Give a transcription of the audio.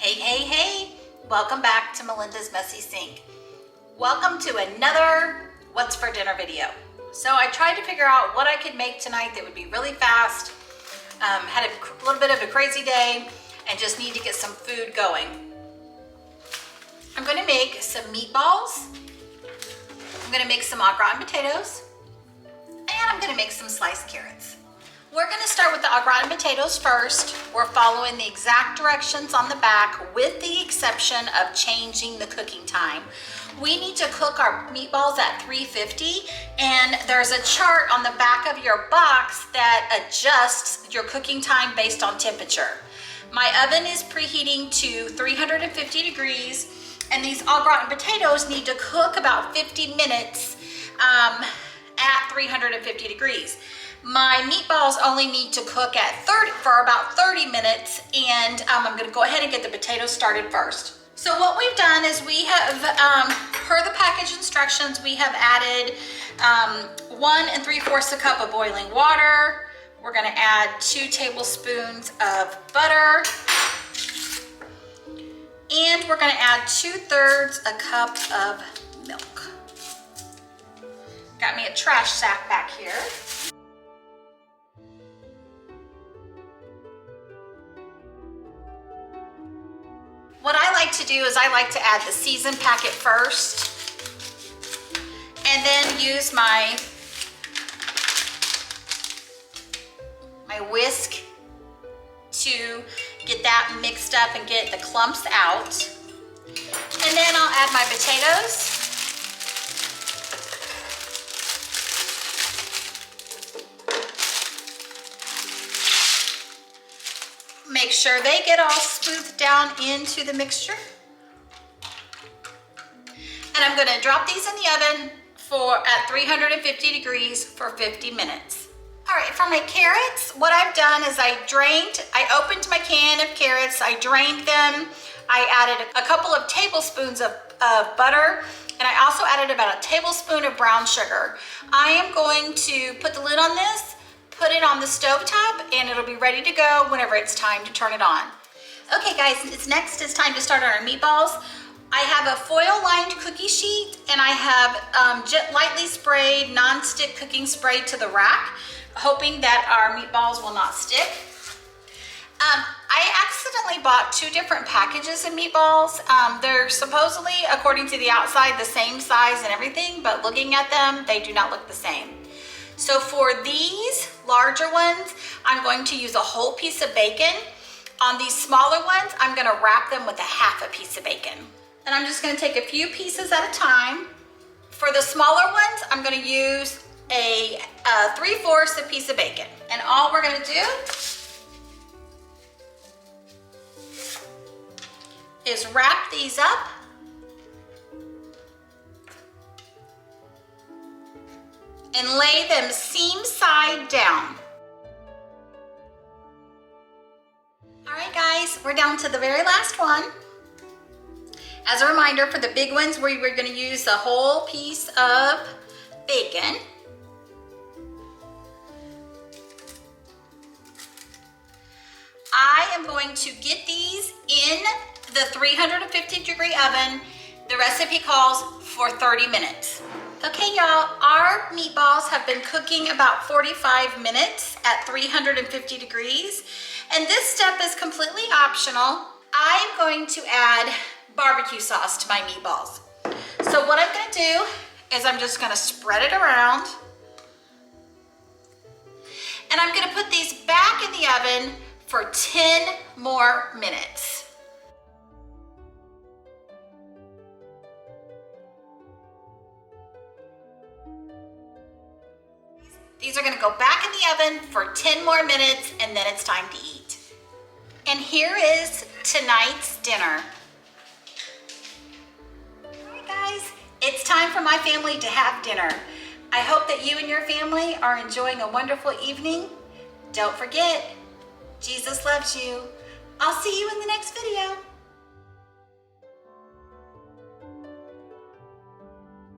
Hey, hey, hey! Welcome back to Melinda's Messy Sink. Welcome to another What's for Dinner video. So I tried to figure out what I could make tonight that would be really fast. Had a little bit of a crazy day and just need to get some food going. I'm going to make some meatballs. I'm going to make some Augratin potatoes. And I'm going to make some sliced carrots. We're going to start with the Augratin potatoes first. We're following the exact directions on the back with the exception of changing the cooking time. We need to cook our meatballs at 350 and there's a chart on the back of your box that adjusts your cooking time based on temperature. My oven is preheating to 350 degrees and these Augratin potatoes need to cook about 50 minutes at 350 degrees. My meatballs only need to cook at for about 30 minutes and I'm going to go ahead and get the potatoes started first. So what we've done is we have, per the package instructions, we have added 1 3/4 cup of boiling water. We're going to add 2 tablespoons of butter. And we're going to add 2/3 a cup of milk. Got me a trash sack back here. What I like to do is I like to add the seasoned packet first and then use my whisk to get that mixed up and get the clumps out. And then I'll add my potatoes. Make sure they get all smoothed down into the mixture. And I'm gonna drop these in the oven at 350 degrees for 50 minutes. All right, for my carrots, what I've done is I opened my can of carrots, I drained them, I added a couple of tablespoons of butter, and I also added about a tablespoon of brown sugar. I am going to put the lid on this, put it on the stove top, and it'll be ready to go whenever it's time to turn it on. Okay guys, next it's time to start on our meatballs. I have a foil-lined cookie sheet and I have lightly sprayed non-stick cooking spray to the rack, hoping that our meatballs will not stick. I accidentally bought 2 different packages of meatballs. They're supposedly, according to the outside, the same size and everything, but looking at them, they do not look the same. So for these larger ones, I'm going to use a whole piece of bacon. On these smaller ones, I'm gonna wrap them with a half a piece of bacon. And I'm just gonna take a few pieces at a time. For the smaller ones, I'm gonna use a 3/4 a piece of bacon. And all we're gonna do is wrap these up and lay them seam side down. All right guys, we're down to the very last one. As a reminder, for the big ones, we're gonna use a whole piece of bacon. I am going to get these in the 350 degree oven. The recipe calls for 30 minutes. Okay y'all, our meatballs have been cooking about 45 minutes at 350 degrees. And this step is completely optional. I'm going to add barbecue sauce to my meatballs. So what I'm gonna do is I'm just gonna spread it around. And I'm gonna put these back in the oven for 10 more minutes. These are gonna go back in the oven for 10 more minutes and then it's time to eat. And here is tonight's dinner. All right guys, it's time for my family to have dinner. I hope that you and your family are enjoying a wonderful evening. Don't forget, Jesus loves you. I'll see you in the next video.